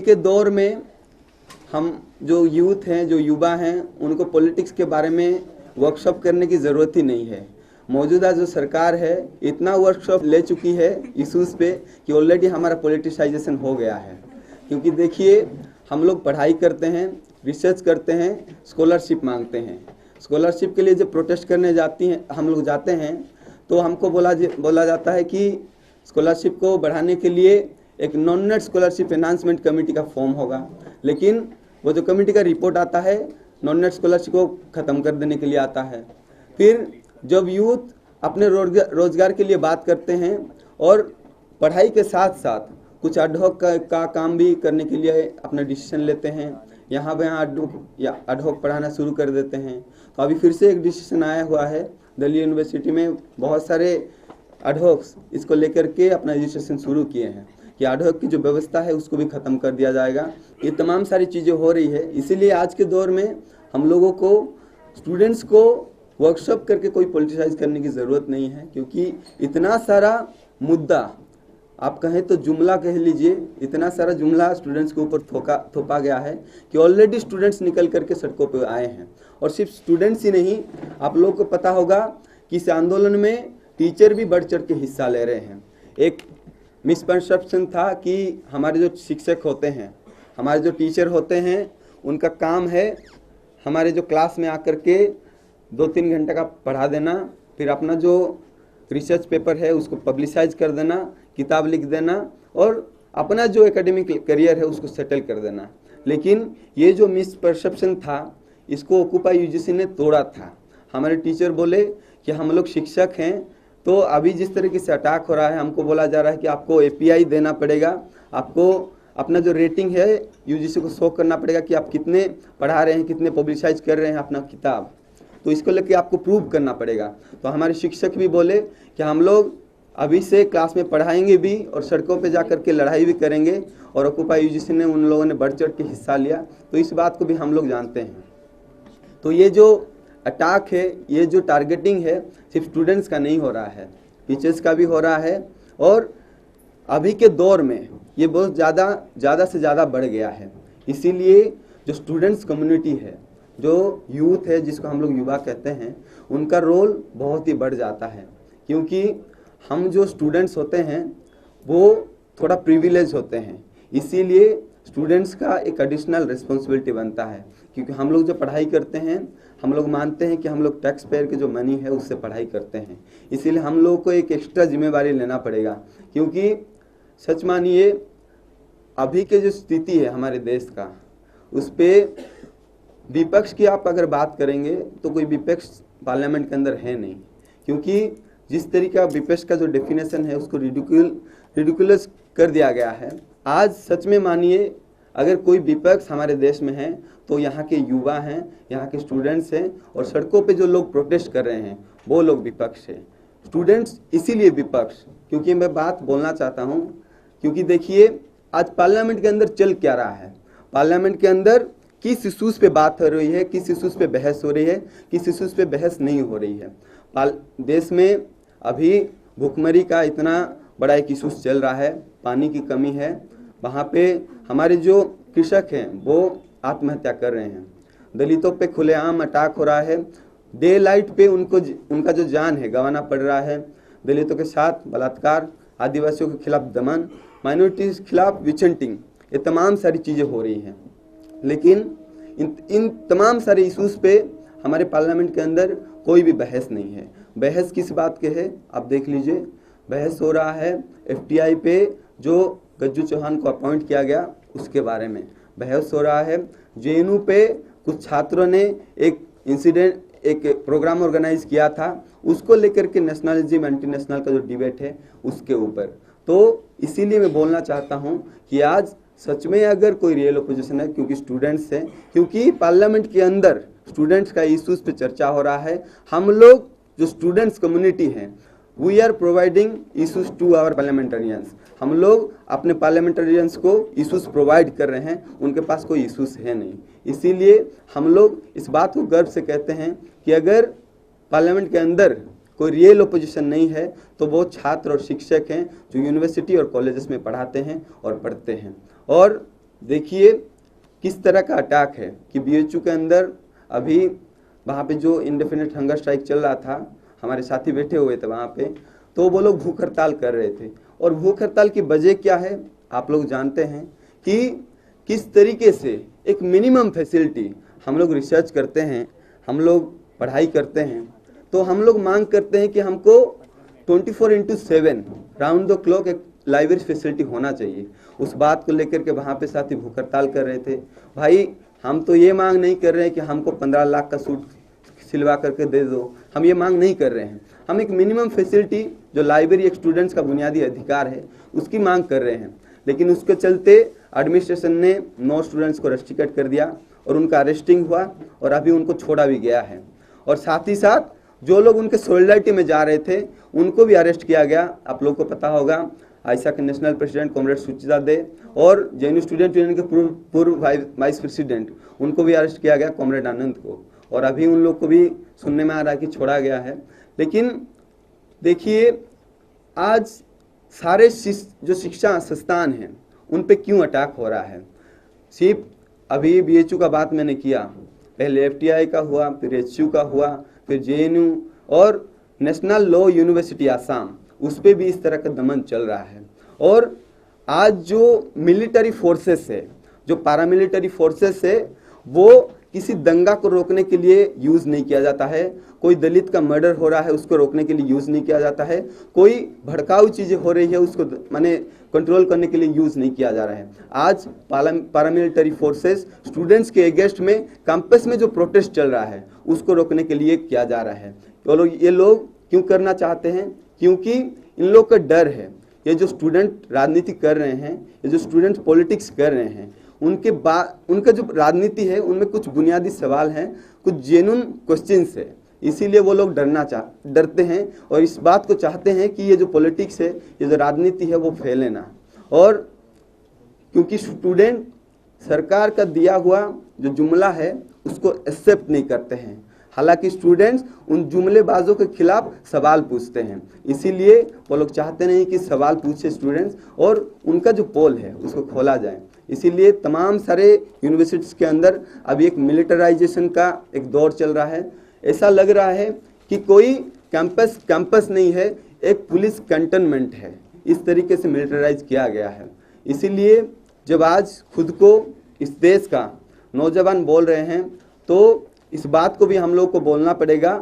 के दौर में हम जो यूथ हैं, जो युवा हैं, उनको पॉलिटिक्स के बारे में वर्कशॉप करने की ज़रूरत ही नहीं है। मौजूदा जो सरकार है इतना वर्कशॉप ले चुकी है इशूज़ पे कि ऑलरेडी हमारा पॉलिटिसाइजेशन हो गया है। क्योंकि देखिए, हम लोग पढ़ाई करते हैं, रिसर्च करते हैं, स्कॉलरशिप मांगते हैं। स्कॉलरशिप के लिए जब प्रोटेस्ट करने हम लोग जाते हैं तो हमको बोला जाता है कि स्कॉलरशिप को बढ़ाने के लिए एक non net scholarship enhancement committee का फॉर्म होगा, लेकिन वो जो कमेटी का रिपोर्ट आता है नॉन नेट स्कॉलरशिप को ख़त्म कर देने के लिए आता है। फिर जब यूथ अपने रोजगार के लिए बात करते हैं और पढ़ाई के साथ साथ कुछ एडहॉक का काम भी करने के लिए अपना डिसीजन लेते हैं, यहाँ वहाँ एडहॉक पढ़ाना शुरू कर देते हैं। तो अभी फिर से एक डिसीजन आया हुआ है दिल्ली यूनिवर्सिटी में, बहुत सारे एडहॉक्स इसको लेकर के अपना रजिस्ट्रेशन शुरू किए हैं कि एडहॉक की जो व्यवस्था है उसको भी ख़त्म कर दिया जाएगा। ये तमाम सारी चीज़ें हो रही है। इसीलिए आज के दौर में हम लोगों को, स्टूडेंट्स को वर्कशॉप करके कोई पॉलिटिसाइज करने की ज़रूरत नहीं है, क्योंकि इतना सारा मुद्दा, आप कहें तो जुमला कह लीजिए, इतना सारा जुमला स्टूडेंट्स के ऊपर थोपा गया है कि ऑलरेडी स्टूडेंट्स निकल करके सड़कों पे आए हैं। और सिर्फ स्टूडेंट्स ही नहीं, आप लोगों को पता होगा कि इस आंदोलन में टीचर भी बढ़ चढ़ के हिस्सा ले रहे हैं। एक मिसकंसेप्शन था कि हमारे जो शिक्षक होते हैं, हमारे जो टीचर होते हैं, उनका काम है हमारे जो क्लास में आकर के 2-3 घंटे का पढ़ा देना, फिर अपना जो रिसर्च पेपर है उसको पब्लिसाइज कर देना, किताब लिख देना और अपना जो एकेडमिक करियर है उसको सेटल कर देना। लेकिन ये जो मिसपरसेप्शन था इसको ऑक्यूपाई यूजीसी ने तोड़ा था। हमारे टीचर बोले कि हम लोग शिक्षक हैं, तो अभी जिस तरीके से अटैक हो रहा है, हमको बोला जा रहा है कि आपको एपीआई देना पड़ेगा, आपको अपना जो रेटिंग है यूजीसी को शो करना पड़ेगा कि आप कितने पढ़ा रहे हैं, कितने पब्लिसाइज कर रहे हैं अपना किताब, तो इसको लेके आपको प्रूव करना पड़ेगा। तो हमारे शिक्षक भी बोले कि हम लोग अभी से क्लास में पढ़ाएंगे भी और सड़कों पे जा कर के लड़ाई भी करेंगे। और ऑक्यूपाई यूजीसी ने उन लोगों ने बढ़ चढ़ के हिस्सा लिया, तो इस बात को भी हम लोग जानते हैं। तो ये जो अटैक है, ये जो टारगेटिंग है, सिर्फ स्टूडेंट्स का नहीं हो रहा है, टीचर्स का भी हो रहा है। और अभी के दौर में ये बहुत ज़्यादा से ज़्यादा बढ़ गया है। इसीलिए जो स्टूडेंट्स कम्युनिटी है, जो यूथ है, जिसको हम लोग युवा कहते हैं, उनका रोल बहुत ही बढ़ जाता है। क्योंकि हम जो स्टूडेंट्स होते हैं वो थोड़ा प्रिविलेज होते हैं, इसीलिए स्टूडेंट्स का एक एडिशनल रिस्पॉन्सिबिलिटी बनता है। क्योंकि हम लोग जो पढ़ाई करते हैं, हम लोग मानते हैं कि हम लोग टैक्स पेयर के जो मनी है उससे पढ़ाई करते हैं, इसीलिए हम लोगों को एक एक्स्ट्रा जिम्मेवारी लेना पड़ेगा। क्योंकि सच मानिए, अभी के जो स्थिति है हमारे देश का, उस पर विपक्ष की आप अगर बात करेंगे तो कोई विपक्ष पार्लियामेंट के अंदर है नहीं। क्योंकि जिस तरीके का विपक्ष का जो डेफिनेशन है उसको रिडिकुलस कर दिया गया है। आज सच में मानिए, अगर कोई विपक्ष हमारे देश में है तो यहाँ के युवा हैं, यहाँ के स्टूडेंट्स हैं, और सड़कों पे जो लोग प्रोटेस्ट कर रहे हैं वो लोग विपक्ष है। स्टूडेंट्स इसीलिए विपक्ष, क्योंकि मैं बात बोलना चाहता हूँ, क्योंकि देखिए आज पार्लियामेंट के अंदर चल क्या रहा है, पार्लियामेंट के अंदर किस इशूज़ पे बात हो रही है, किस इशूज़ पे बहस हो रही है, किस इशूज़ पे बहस नहीं हो रही है। देश में अभी भुखमरी का इतना बड़ा एक इशूज़ चल रहा है, पानी की कमी है, वहाँ पे हमारे जो कृषक हैं वो आत्महत्या कर रहे हैं, दलितों पे खुलेआम अटैक हो रहा है, डे लाइट पे उनका जो जान है गंवाना पड़ रहा है, दलितों के साथ बलात्कार, आदिवासियों के खिलाफ दमन, माइनॉरिटीज़ के खिलाफ विचंटिंग, ये तमाम सारी चीज़ें हो रही हैं। लेकिन इन तमाम सारे इशूज़ पे हमारे पार्लियामेंट के अंदर कोई भी बहस नहीं है। बहस किस बात के है, आप देख लीजिए, बहस हो रहा है एफटीआई पे जो गज्जू चौहान को अपॉइंट किया गया उसके बारे में बहस हो रहा है। जेएनयू पे कुछ छात्रों ने एक प्रोग्राम ऑर्गेनाइज किया था, उसको लेकर के नेशनलिज्म एंटी नेशनल का जो डिबेट है उसके ऊपर। तो इसीलिए मैं बोलना चाहता हूँ कि आज सच में अगर कोई रियल ओपोजिशन है, क्योंकि स्टूडेंट्स हैं, क्योंकि पार्लियामेंट के अंदर स्टूडेंट्स का इश्यूज पे चर्चा हो रहा है। हम लोग जो स्टूडेंट्स कम्युनिटी हैं, we are providing issues to our parliamentarians, हम लोग अपने पार्लियामेंटेरियंस को इशूज प्रोवाइड कर रहे हैं, उनके पास कोई इशूज है नहीं। इसीलिए हम लोग इस बात को गर्व से कहते हैं कि अगर पार्लियामेंट के अंदर कोई रियल ओपोजिशन नहीं है तो वो छात्र और शिक्षक हैं जो यूनिवर्सिटी और कॉलेजेस में पढ़ाते हैं और पढ़ते हैं। और देखिए किस तरह का अटैक है कि बीएचयू के अंदर अभी वहाँ पे जो इंडेफिनिट हंगर स्ट्राइक चल रहा था, हमारे साथी बैठे हुए थे वहाँ पे, तो वो लोग भूख हड़ताल कर रहे थे। और भूख हड़ताल की वजह क्या है आप लोग जानते हैं कि किस तरीके से एक मिनिमम फैसिलिटी, हम लोग रिसर्च करते हैं, हम लोग पढ़ाई करते हैं, तो हम लोग मांग करते हैं कि हमको 24/7 राउंड द क्लॉक एक लाइब्रेरी फैसिलिटी होना चाहिए। उस बात को लेकर के वहाँ पे साथी भूख हड़ताल कर रहे थे। भाई हम तो ये मांग नहीं कर रहे हैं कि हमको 15 लाख का सूट सिलवा करके दे दो, हम ये मांग नहीं कर रहे हैं। हम एक मिनिमम फैसिलिटी जो लाइब्रेरी एक स्टूडेंट्स का बुनियादी अधिकार है उसकी मांग कर रहे हैं। लेकिन उसके चलते एडमिनिस्ट्रेशन ने 9 स्टूडेंट्स को रस्टिकेट कर दिया और उनका अरेस्टिंग हुआ और अभी उनको छोड़ा भी गया है। और साथ ही साथ जो लोग उनके सोलिडारिटी में जा रहे थे उनको भी अरेस्ट किया गया। आप लोग को पता होगा आयसा के नेशनल प्रेसिडेंट कॉमरेड सुचिता दे और जेएनयू स्टूडेंट यूनियन के पूर्व वाइस प्रेसिडेंट, उनको भी अरेस्ट किया गया, कॉमरेड आनंद को। और अभी उन लोग को भी सुनने में आ रहा है कि छोड़ा गया है। लेकिन देखिए आज सारे जो शिक्षा संस्थान हैं उन पे क्यों अटैक हो रहा है। सिर्फ अभी बीएचयू का बात मैंने किया, पहले एफटीआई का हुआ, फिर एचयू का हुआ, फिर जेएनयू और नेशनल लॉ यूनिवर्सिटी आसाम, उस पर भी इस तरह का दमन चल रहा है। और आज जो मिलिट्री फोर्सेस है, जो पैरामिलिट्री फोर्सेस है, वो किसी दंगा को रोकने के लिए यूज़ नहीं किया जाता है। कोई दलित का मर्डर हो रहा है उसको रोकने के लिए यूज़ नहीं किया जाता है। कोई भड़काऊ चीज़ें हो रही है उसको माने कंट्रोल करने के लिए यूज़ नहीं किया जा रहा है। आज पैरामिलिट्री फोर्सेस स्टूडेंट्स के अगेंस्ट में कैंपस में जो प्रोटेस्ट चल रहा है उसको रोकने के लिए किया जा रहा है। तो ये लोग क्यों करना चाहते हैं? क्योंकि इन लोग का डर है, ये जो स्टूडेंट राजनीति कर रहे हैं, ये जो स्टूडेंट पॉलिटिक्स कर रहे हैं, उनका जो राजनीति है उनमें कुछ बुनियादी सवाल हैं, कुछ जेन्युइन क्वेश्चंस है। इसीलिए वो लोग डरते हैं और इस बात को चाहते हैं कि ये जो पॉलिटिक्स है, ये जो राजनीति है वो फैले ना। और क्योंकि स्टूडेंट सरकार का दिया हुआ जो जुमला है उसको एक्सेप्ट नहीं करते हैं, हालांकि स्टूडेंट्स उन जुमलेबाजों के खिलाफ सवाल पूछते हैं। इसीलिए वो लोग चाहते नहीं कि सवाल पूछे स्टूडेंट्स और उनका जो पोल है उसको खोला जाए। इसीलिए तमाम सारे यूनिवर्सिटीज़ के अंदर अभी एक मिलिटराइजेशन का एक दौर चल रहा है। ऐसा लग रहा है कि कोई कैंपस नहीं है, एक पुलिस कैंटोनमेंट है। इस तरीके से मिलिटराइज किया गया है। इसीलिए जब आज खुद को इस देश का नौजवान बोल रहे हैं तो इस बात को भी हम लोग को बोलना पड़ेगा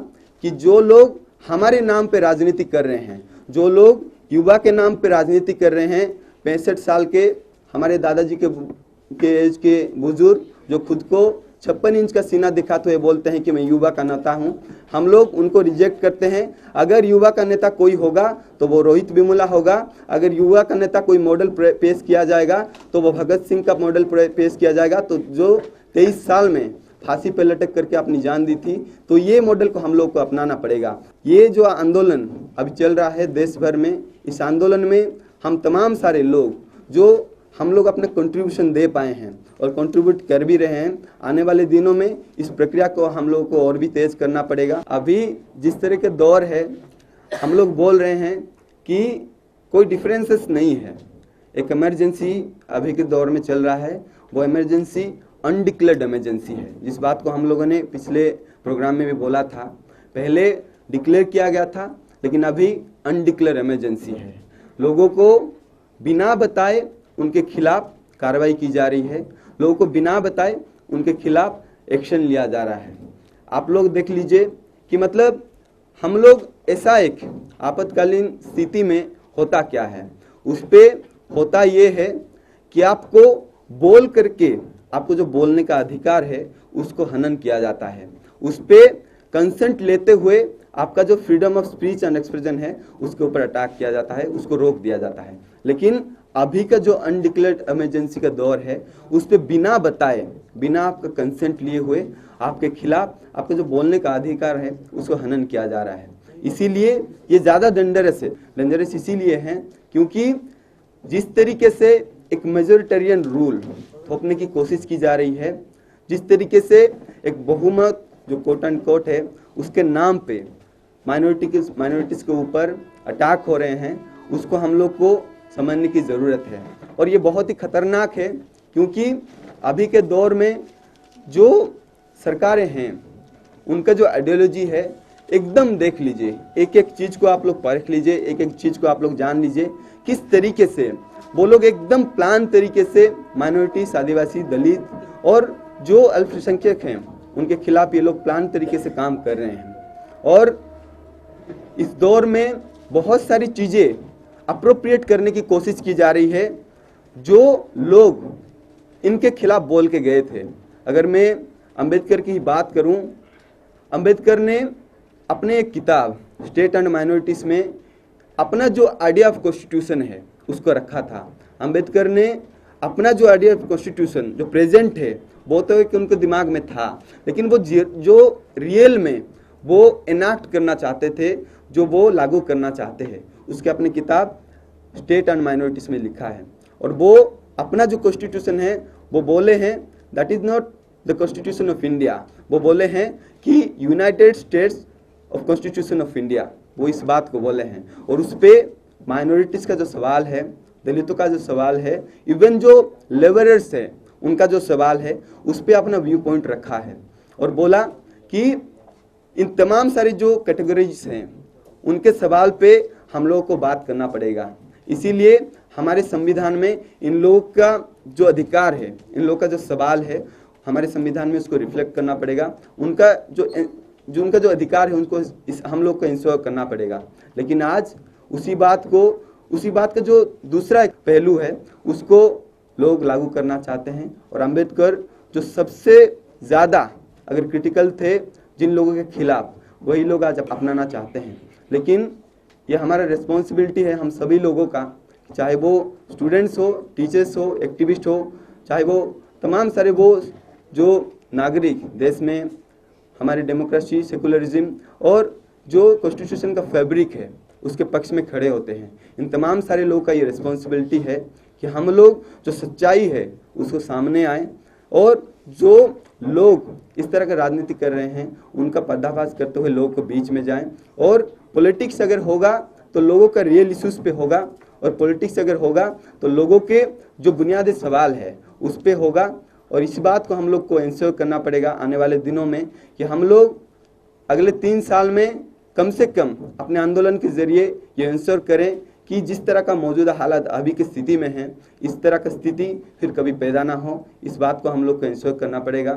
कि जो लोग हमारे नाम पे राजनीति कर रहे हैं, जो लोग युवा के नाम पे राजनीति कर रहे हैं, 65 साल के हमारे दादाजी के एज के बुजुर्ग जो खुद को 56 इंच का सीना दिखाते हुए बोलते हैं कि मैं युवा का नेता हूं, हम लोग उनको रिजेक्ट करते हैं। अगर युवा का नेता कोई होगा तो वो रोहित वेमुला होगा। अगर युवा का नेता कोई मॉडल पेश किया जाएगा तो वो भगत सिंह का मॉडल पेश किया जाएगा, तो जो 23 साल में फांसी पर लटक करके अपनी जान दी थी, तो ये मॉडल को हम लोग को अपनाना पड़ेगा। ये जो आंदोलन अभी चल रहा है देश भर में, इस आंदोलन में हम तमाम सारे लोग जो हम लोग अपने कंट्रीब्यूशन दे पाए हैं और कंट्रीब्यूट कर भी रहे हैं। आने वाले दिनों में इस प्रक्रिया को हम लोग को और भी तेज करना पड़ेगा। अभी जिस तरह के दौर है, हम लोग बोल रहे हैं कि कोई डिफरेंसेस नहीं है। एक इमरजेंसी अभी के दौर में चल रहा है, वो इमरजेंसी अनडिक्लेयर्ड इमरजेंसी है। जिस बात को हम लोगों ने पिछले प्रोग्राम में भी बोला था, पहले डिक्लेयर किया गया था लेकिन अभी अनडिक्लेयर्ड इमरजेंसी है। लोगों को बिना बताए उनके खिलाफ कार्रवाई की जा रही है, लोगों को बिना बताए उनके खिलाफ एक्शन लिया जा रहा है। आप लोग देख लीजिए कि मतलब हम लोग ऐसा एक आपातकालीन स्थिति में होता क्या है, उस पे होता ये है कि आपको बोल करके, आपको जो बोलने का अधिकार है उसको हनन किया जाता है। उस पे कंसेंट लेते हुए आपका जो freedom of speech and expression है उसके ऊपर अटैक किया जाता है, उसको रोक दिया जाता है। लेकिन अभी का जो अनडिक्लेयर्ड इमरजेंसी का दौर है उस पे बिना बताए, बिना आपका कंसेंट लिए हुए आपके खिलाफ आपका जो बोलने का अधिकार है उसको हनन किया जा रहा है। इसीलिए ये ज़्यादा डेंजरस इसीलिए है क्योंकि जिस तरीके से एक मेजोरिटेरियन रूल थोपने की कोशिश की जा रही है, जिस तरीके से एक बहुमत जो कोट एंड कोट है उसके नाम पे माइनॉरिटीज़ के ऊपर अटैक हो रहे हैं, उसको हम लोग को समझने की ज़रूरत है। और ये बहुत ही खतरनाक है क्योंकि अभी के दौर में जो सरकारें हैं उनका जो आइडियोलॉजी है एकदम देख लीजिए, एक एक चीज़ को आप लोग परख लीजिए, एक एक चीज़ को आप लोग जान लीजिए किस तरीके से वो लोग एकदम प्लान तरीके से माइनॉरिटीज, आदिवासी, दलित और जो अल्पसंख्यक हैं उनके खिलाफ ये लोग प्लान तरीके से काम कर रहे हैं। और इस दौर में बहुत सारी चीज़ें अप्रोप्रिएट करने की कोशिश की जा रही है जो लोग इनके खिलाफ बोल के गए थे। अगर मैं अंबेडकर की बात करूं, अंबेडकर ने अपने एक किताब स्टेट एंड माइनॉरिटीज में अपना जो आइडिया ऑफ कॉन्स्टिट्यूशन है उसको रखा था। अंबेडकर ने अपना जो आइडिया ऑफ कॉन्स्टिट्यूशन जो प्रेजेंट है वो तो कि उनके दिमाग में था, लेकिन वो जो रियल में वो इनैक्ट करना चाहते थे, जो वो लागू करना चाहते हैं, उसके अपनी किताब स्टेट एंड माइनॉरिटीज में लिखा है। और वो अपना जो कॉन्स्टिट्यूशन है वो बोले हैं that is not the constitution of India, वो बोले हैं कि United states of constitution of India, वो इस बात को बोले हैं। और उस पर माइनॉरिटीज का जो सवाल है, दलितों का जो सवाल है, इवन जो लेबरर्स है उनका जो सवाल है, उस पर अपना व्यू पॉइंट रखा है और बोला कि इन तमाम सारी जो कैटेगरीज हैं उनके सवाल पे हम लोगों को बात करना पड़ेगा। इसीलिए हमारे संविधान में इन लोगों का जो अधिकार है, इन लोगों का जो सवाल है, हमारे संविधान में उसको रिफ्लेक्ट करना पड़ेगा। उनका उनका जो अधिकार है उनको हम लोग को इंश्योर करना पड़ेगा। लेकिन आज उसी बात का जो दूसरा पहलू है उसको लोग लागू करना चाहते हैं। और अंबेडकर जो सबसे ज़्यादा अगर क्रिटिकल थे जिन लोगों के खिलाफ, वही लोग आज अपनाना चाहते हैं। लेकिन ये हमारा रिस्पॉन्सिबिलिटी है हम सभी लोगों का, चाहे वो स्टूडेंट्स हो, टीचर्स हो, एक्टिविस्ट हो, चाहे वो तमाम सारे वो जो नागरिक देश में हमारे डेमोक्रेसी, सेकुलरिज्म और जो कॉन्स्टिट्यूशन का फैब्रिक है उसके पक्ष में खड़े होते हैं। इन तमाम सारे लोगों का ये रिस्पॉन्सिबिलिटी है कि हम लोग जो सच्चाई है उसको सामने आए और जो लोग इस तरह का राजनीति कर रहे हैं उनका पर्दाफाश करते हुए लोगों को बीच में जाएं। और पॉलिटिक्स अगर होगा तो लोगों का रियल इश्यूज पे होगा, और पॉलिटिक्स अगर होगा तो लोगों के जो बुनियादी सवाल है उस पे होगा। और इस बात को हम लोग को इंश्योर करना पड़ेगा आने वाले दिनों में कि हम लोग अगले 3 साल में कम से कम अपने आंदोलन के जरिए ये इंश्योर करें कि जिस तरह का मौजूदा हालात अभी की स्थिति में है, इस तरह का स्थिति फिर कभी पैदा ना हो। इस बात को हम लोग को इंश्योर करना पड़ेगा।